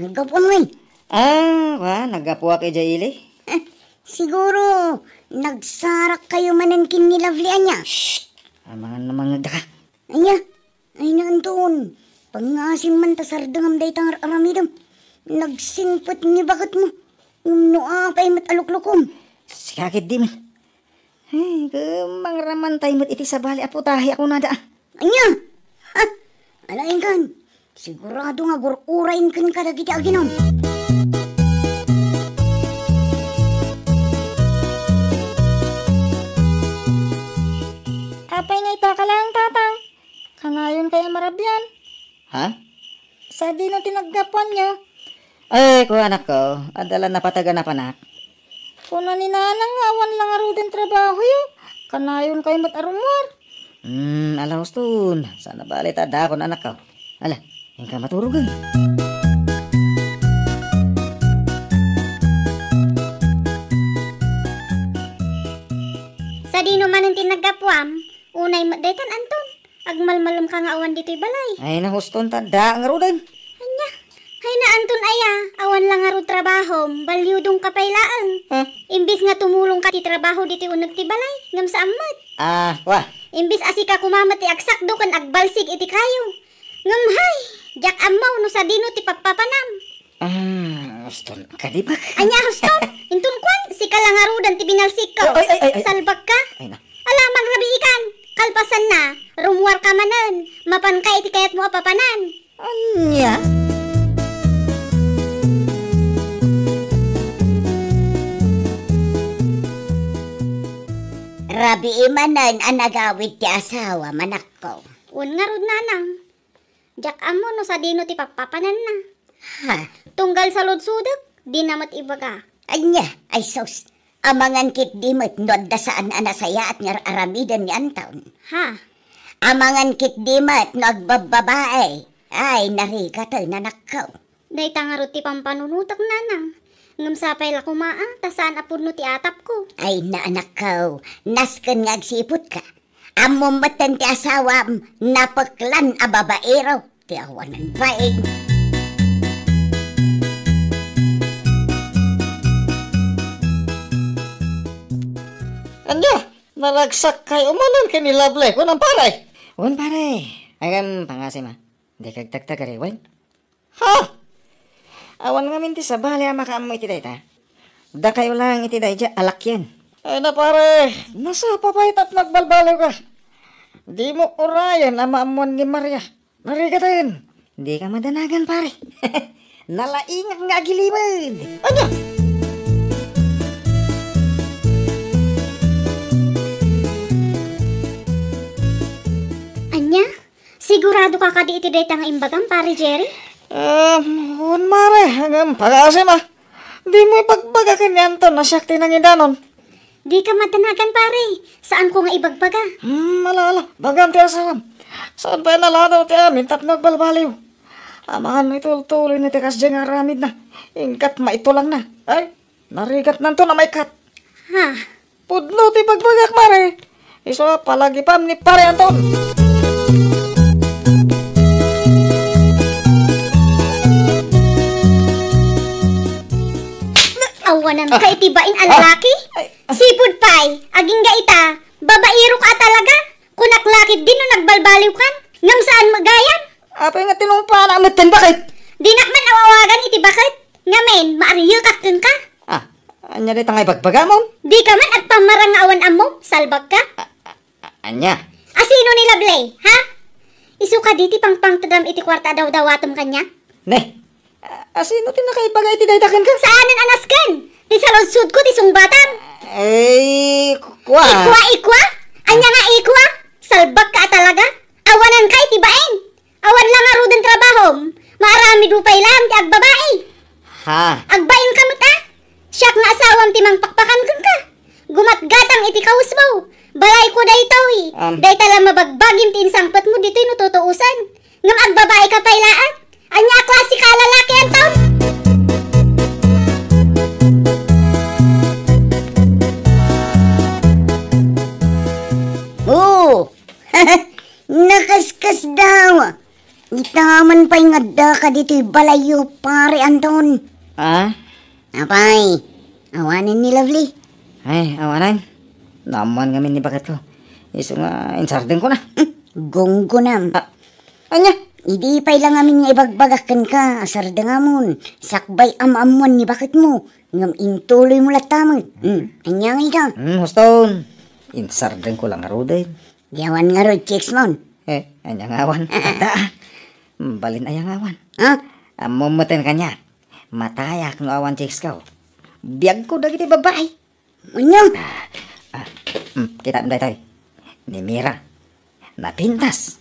nagapon mo nagapuwa kay Jaili? Siguro, nagsarak kayo manankin ni Lovely niya. Shhh! Amangan namang nagdaka. Anya, ay naantoon. Pangasim man tasardangam day tangar aramidam. Nagsingpot ni bakit mo. Yung noa pa'y mataluklukom. Sikakit di man. Ay, mangraman tayo mo't iti sa bali aputahi ako nada. Anya! Ha? Alain kan. Sigurado nga bururain kan kadagiti aginom. Apay nga itaka lang, tatang. Kanayon kaya marabyan. Ha? Sa di na tinaggapan niya. Ay, ko anak ko. Adala na pataga na panak. Kuna ni nanang awan lang aro din trabaho yo. Kanayon kayo matarumwar. Alaos tun. Sana balit ada kon anak ko. Ala, yung ka maturugan. Sa di naman ang tinaggapuam, unay madaytan Anton. Agmalmalom ka nga awan dito'y balay. Ay, nahuston tada ang arudan. Anya, hay na Anton aya, awan lang aro trabaho, balyudong kapaylaan. Huh? Imbis nga tumulong ka ti trabaho dito'y unag ti balay, ngam sa amat. Wah. Imbis asi ka kumamat ti agsakdo kan agbalsig iti kayo. Ngam hay, jak amaw no sa dino ti papapanam. Huston, kadibak. Anya huston, intun kwan, si kalangarudan ti binalsik ka. Ay. Salbag ka. Ay na. Alamang rabi ikan, kalpasan na, rumwar ka manan, mapan ka iti kayat mo apapanan. Anya? Rabi imanan ang nagawid ti asawa manak ko. Un nga rod nanang, jak amo no sa dino ti papapanan na. Ha? Tunggal sa lodsudak, di namat ibaga. Anya, ay sos. Amangan kit dimot no da saan anasaya at ngar aramidan ni Anton. Ha? Amangan kit dimot no agbababae. Ay, narikata nanak ko. Day tangarot ti pampanunutak nanang. Ngam sapay la kumaa, tasaan apod no ti atap ko. Ay, na anak ko, nasken nga agsipot ka. Amom matan ti asawam, napaklan a babaero. Ti awanan baeng. Anya, naragsak kayo manan kini Lovely ko ng paray. Wan pare. Agam pangasim Di kagtagtag kare, wan. Ha? Awan nga minti sa bali makaamo iti day ta. Da kayo lang iti day dya, alak yan. Ay na pare, nasa papaytat nagbalbalaw ka. Di mo urayan na maamon ni Maria. Narigatan. Di ka madanagan pare. Nalaingak nga agilimad. Anya? Anya? Sigurado ka kadi iti day tanga imbagam, pare Jerry? Huwag mare, hanggang pag-asim Di mo ipagbaga kanyanto na siyakti ng idanon. Di ka matanagan, pare. Saan ko nga ibagbaga? Ala, bagan ti asawam. Saan pa naladaw ti amin tapno agbalbaliw. Amahan itultuloy ni tikas dyan nga ramid na. Ingkat maitulang na. Ay, narigat nanto na may kat. Ha? Pudno ti pagbagak mare. Iso palagi pam ni pare Anton. Awanan ka itibain ang lalaki? Sipud pay, aging ga ita, babairo ka talaga. Kunak lakit din no nagbalbaliw kan. Ngam saan magayan? Apay nga tinumpa na amatan bakit? Dinakman awawagan iti bakit? Ngamen, maariyo kakten ka. Anya di tangay bagbaga mo? Di ka man agpamarang awan amo, salbag ka. Anya? Asino ni Lovely, ha? Isu ka diti pangtadam iti kwarta daw dawatom kanya? Ne, asino tinakaibagay ti daydakan ka? Saanan anasken? Di sa lodsud ko ti sungbatan. Kwa? Ikwa? Anya nga ikwa? Salbag ka talaga? Awanan ka itibain. Awan lang arudan trabahom. Maarami dupay lang ti agbabae. Ha? Agbain ka mata. Siyak nga asawam ti mangpakpakan ka. Gumatgatang iti kaus mo. Balay ko daytoy. Day tala mabagbagim ti insangpat mo dito'y nututuusan. Ngam agbabae ka pailaan. Anya klase ka lalaki Anton? Nakaskas daw. Itaman Saan pa'y ngadda ka dito'y balayo, pare Anton? Ah? Apay, awanin ni Lovely. Ay, awanan. Naman kami ni bakat ko. Iso nga, insardeng ko na. Gonggonam. Anya? Idi pa'y lang amin nga ibagbagakan ka, asar da nga mon. Sakbay amamuan ni bakit mo. Ngam intuloy mo latamag. Anyang ika. Huston. Insardeng ko lang aruday. Yawan nga ro, chicks mon. Anyang awan. Ata. Balin ayang awan. Ha? Amumutin ka niya. Matayak no awan chicks ka. Biyag ko dagiti babae. Anyang? Kita mo tayo. Ni Mira. Napintas.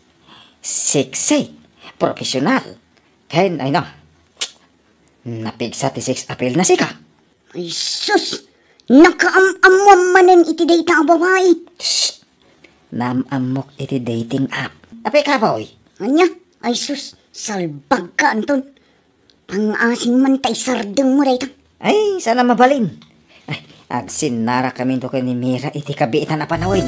Sexy. Profesional. Kaya, ay no. Napigsa ti 6 April na sika. Ay sus! Nakaamamam manan iti dayta ang babae. Shh! Namamok iti dating app. Apay ka boy? Anya? Ay sus! Salbag ka, Anton. Pang-asing man tay sardeng mo dayta. Ay, sana mabalin. Ay, agsinara kami to kay ni Mira iti kabiitan na panawin.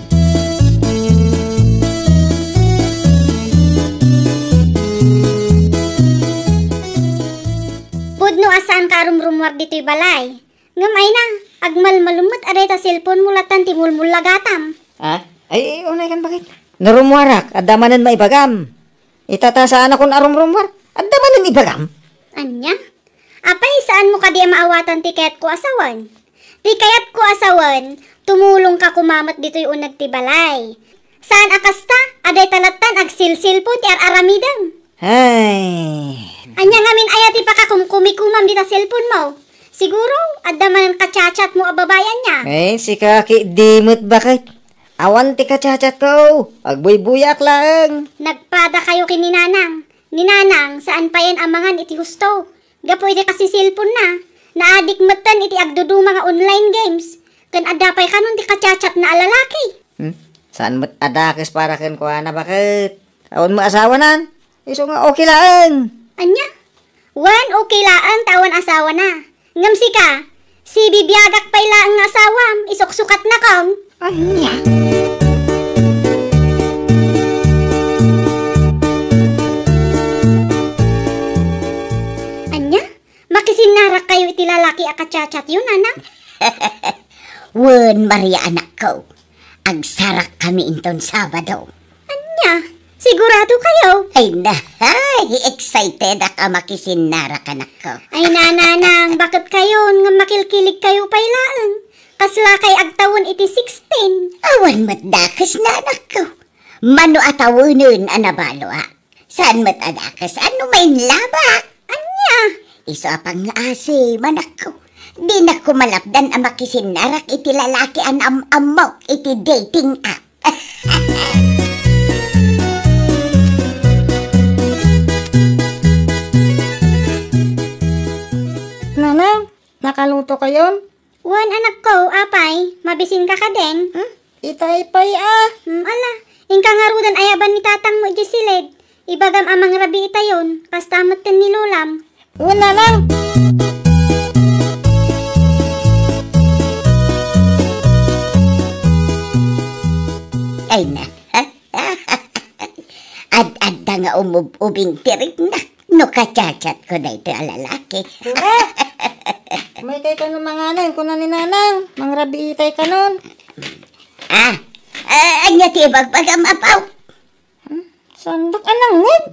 Pudno asaan ka rumrumwar dito'y balay. Ngamay na, agmalmalumot aday ta cellphone mulatan ti mulmulagatam. Ay, unay kan bakit? Narumwarak, adamanan maibagam. Itatasaan akong arumrumwar, adamanan ibagam. Anya? Apay, saan mo ka di maawatan ti kayat ko asawan? Ti kayat ko asawan, tumulong ka kumamat dito'y unag ti balay. Saan akasta, aday talatan agsilsilpon ti aramidam. Ay. Anya ngamin ayat ti pakakumkumikumam di ta cellphone mo. Siguro, adamanan kachat mo ababayan niya. Ay, si kaki dimot bakit? Awan ti kachat ko, agbuy-buyak lang. Nagpada kayo kay Ninanang. Ninanang, saan pa yan amangan iti husto? Gapo iti kasi cellphone na. Naadik matan iti agdudu mga online games. Kan adapay ka nun ti kachat na alalaki. Saan mo't adakis para ken kuha na bakit? Awan mo asawa nan? Iso nga okay lang. Anya? Wan okay laan tawan asawa na. Ngamsi ka, si bibiyagak pay laang nga asawam, isuksukat na kong. Anya? Anya? Makisinarak kayo iti lalaki akachat yun, anak? Wen, Maria anak ko. Agsarak kami inton Sabado. Anya? Sigurado kayo? Ay na, excited ako makisinara anak ko. Ay nananang, bakit kayo nga makilkilig kayo pay laang? Kasla kay agtawon iti 16. Awan matdakas na anak ko. Mano atawunin anabalo ha? Saan matadakas? Ano may labak? Anya? Iso apang asi, manak ko. Di na ko malapdan ang makisinarak iti lalaki an amok iti dating app. Nanang, nakaluto kayon? Wan anak ko, apay, mabisin ka ka din. Itay-pay Ala, ingka ngarudan ayaban ni tatang mo iti silid. Ibagam amang rabi itayon, kastamot kan nilulam. Wan nanang. Ay na. Ad-adda nga umubing tirik na. No kachat ko na ito alalaki. May kay ka ng mga anan, kuna ni nanang. Mangrabi itay ka nun. Anya ti bagbagam apaw. Sandak anang ngid.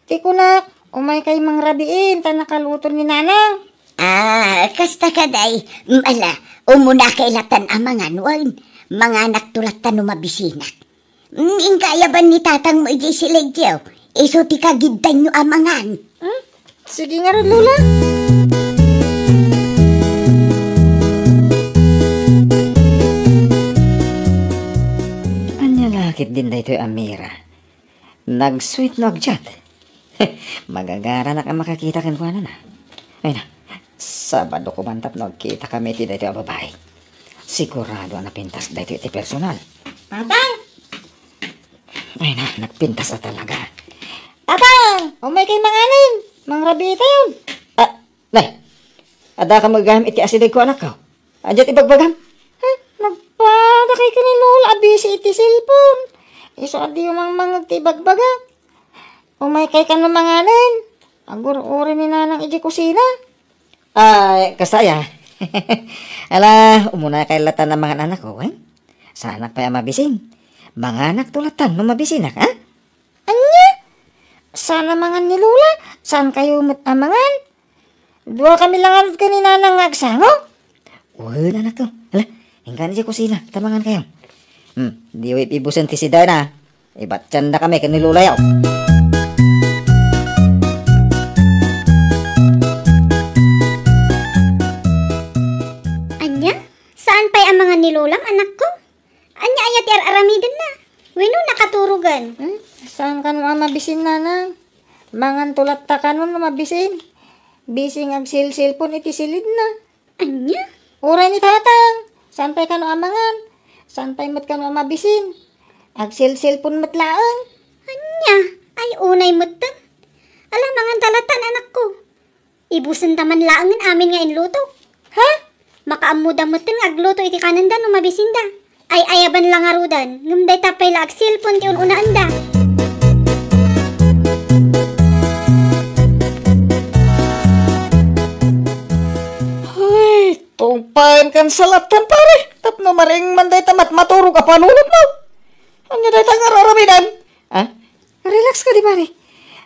Ti kuna, umay kay mangrabiin, ta nakaluto ni nanang. Kasta ka day. Ala, umuna kailatan amangan wan. Mga anak tulatan umabisinak. Ingkayaban ni tatang mo iji silegyo. Iso ti kagidan nyo amangan. Sige nga rin, Lula. Anya lakit din da ito'y Amira. Nag-sweet nogjat. Magagara na ka makakita kan kuha na. Ay na, Sabado ko mantap nagkita kami ti da ito'y babae. Sigurado na pintas da ito'y personal. Tatang! Ay na, nagpintas na talaga. Tatang! Umay kay mga anan. Mangrabi itayon. Nay, ada ka magagam iti asilig ko anak ko. Andiyan ibagbagam. Nagpada kay ka ni Lola. Abisi iti cellphone. Iso adi yung mga tibagbaga. Umay kay ka namanganan. Agur-uri ni nanang iji kusina. Ay, kasaya. Ala, umuna kay latan ng mga anak ko, eh? Sana pa mabisin. Mga anak tulatan no mabisinak, ha? Anya? Sana mangan ni Lula. Saan kayo matamangan? Dua kami lang ka ni nanang ngagsango. Uy, anak ko. Ala, hinggan iji kusina. Tamangan kayo. Di wait ibusan ti si Dana. Ibat tiyanda kami kanilulayaw. Saan pa'y ang mga nilulang, anak ko? Anya ayat yar aramidan na. Wino nakaturugan. Saan ka naman mabisin, nanang? Mangan tulat ta ka nun mabisin. Bising ag silpon iti silid na. Anya? Uray ni tatang. Saan pa'y ka naman mangan? Saan pa'y mat ka naman mabisin? Ag silpon matlaan. Anya? Ay unay mutan. Alam mangan talatan, anak ko. Ibusan taman laangan amin nga inluto. Ha? Makaamudamutin agluto iti kananda no mabisinda. Ay ayaban lang arudan. Ngumday tapay la agsilpon ti unaanda. Ay, tumpain kan salatan pare. Tapno maring manday tamat maturog ka panulot mo. Ano day tangar aramidan? Ah? Relax ka di pare.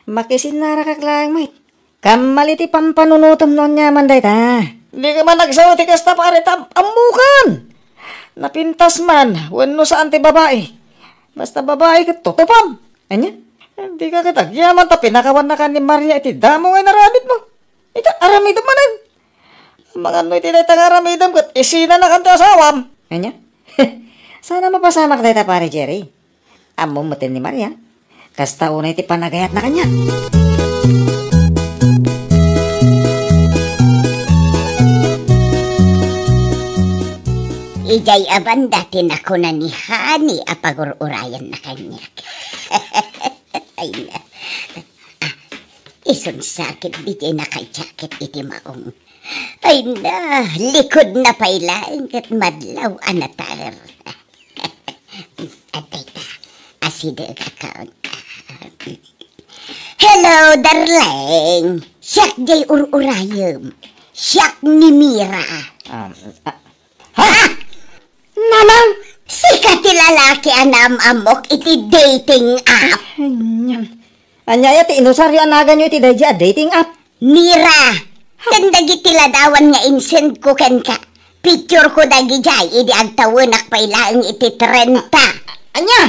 Makisinara ka klang mate. Kamaliti pampanunutom nun niya manday ta. Hindi ka man nagsawa ti kasta pare amukan. Napintas man, wano saan ti babae. Basta babae ka tutupam. Anya? Hindi ka katagyaman ta pinakawan na ka ni Maria iti damo ngay naramid mo. Ito aramidam manan. Mga ano iti day tang aramidam kat isina na kanta asawam. Anya? Sana mapasama ka tayo pare Jerry. Amo matin ni Maria. Kasta unay ti panagayat na kanya. Ijay aban dati na ko na ni Hani apagururayan na kanya. Ay na. Isun sakit di na kay jacket iti maong. Ay na, likod na pailain kat madlaw anatar. Atay ta, aside ka kaon. Hello, darling. Siyak jay ururayam. Siyak ni Mira. Ha? Nanang, sikat ti lalaki anam amok iti dating app. Anya ya ti inusaryo anagan nyo iti dahi dating app. Mira, kandagi ti ladawan nga insend ko ken ka. Picture ko dagi jay, idi agtawanak pailaang iti 30. Anya?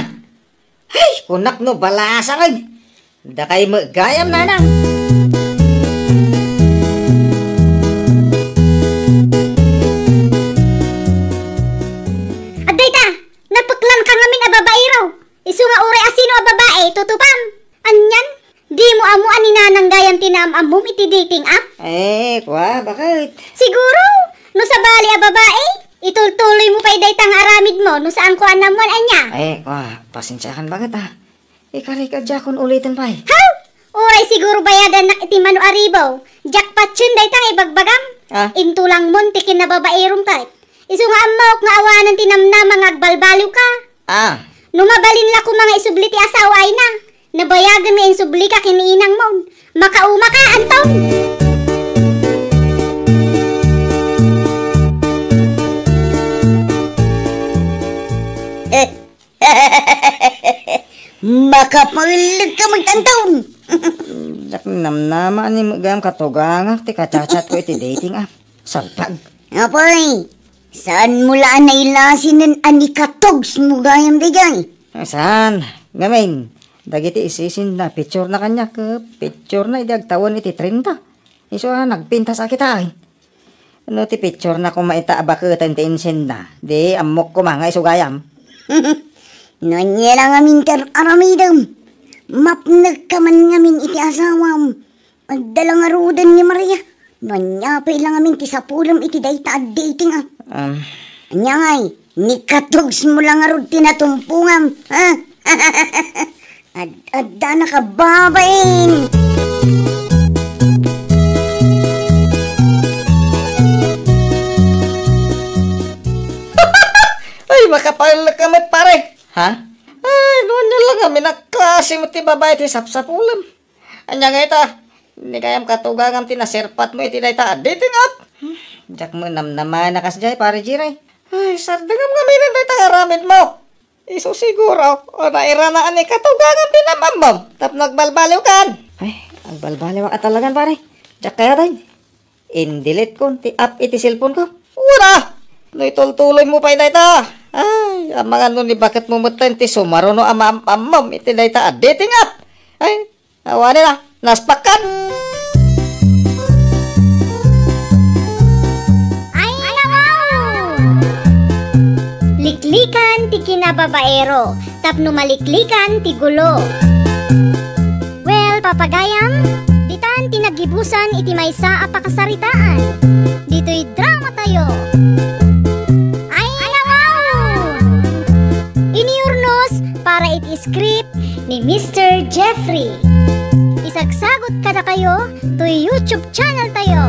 Ay, kunak no balasa kay. Da kay magayam nanang. Napaklan ka ngamin a babae raw. Isu nga uri asino a babae, tutupam. Anyan? Di mo amuan ni nanang gayam tinamamom iti dating app? Kwa, bakit? Siguro, no sa bali a babae, itultuloy mo pa'y daytang aramid mo, no saan ko anamon anya. Kwa, pasensyahan bakit Ikarikadya ulitin pa'y. How? Uray siguro bayadan na iti mano aribaw. Jackpot yun daytang ibagbagang. Intulang mon tikin na babae rumpay. Isu nga amok nga awanan tinamnam mga agbalbaliw ka. Numabalin la ko mga isubli ti asawa ay na. Nabayagan nga insubli ka kiniinang mon. Makauma ka, Anton. Makapalig ka magtantaon. Jak namnama ni magam katugangak ti kacachat ko iti dating app. Salpag. Apay, saan mula na ilasin ng anikatogs mo gayam di jay? Saan? Ngamin, dagiti isisin na picture na kanya ka. Picture na idagtawan iti 30. Iso nagpinta sa kita ay. Ano ti picture na kung maita abakatan ti insin na. Di amok ko mga isugayam. Nanya lang amin aramidam. Mapnag ka man ngamin iti asawam. Dalang arudan ni Maria. Nanya pa ilang amin ti sapulam iti dayta at dating ah. Anya ngay, nikatogs mo lang arud tinatumpungam. Ha? Adda na ka babain. Ay, makapalag pare. Ha? Ay, noon nyo lang kami nagklase mo ti babae ti sapsapulam. Anya nga ita. Hindi kayam katugangam tinaserpat mo iti dayta dating up. Jak mo naman nakasjay pare Jiray. Ay, sardagam kami rin dayta aramid mo. Iso siguro, o nairanaan ni katugangam tinamamam. Tap nagbalbaliw kan. Ay, ang balbaliw ka talagan pare. Jak kaya tayo. In-delete ko, up iti cellphone ko. Ura! No itultuloy mo pa dayta. Ay, ang mga nun ni bakit mo mutan ti sumaro no amam iti dayta dating up. Ay, awani na, naspakan. Ay, nakaw! Liklikan ti kinababaero, tapno maliklikan ti gulo. Well, papagayam, ditan tinagibusan iti maysa a pakasaritaan. Dito'y drama tayo. Ay, nakaw! Iniurnos para iti script ni Mr. Jeffrey. Isagsagot kada kayo to YouTube channel tayo.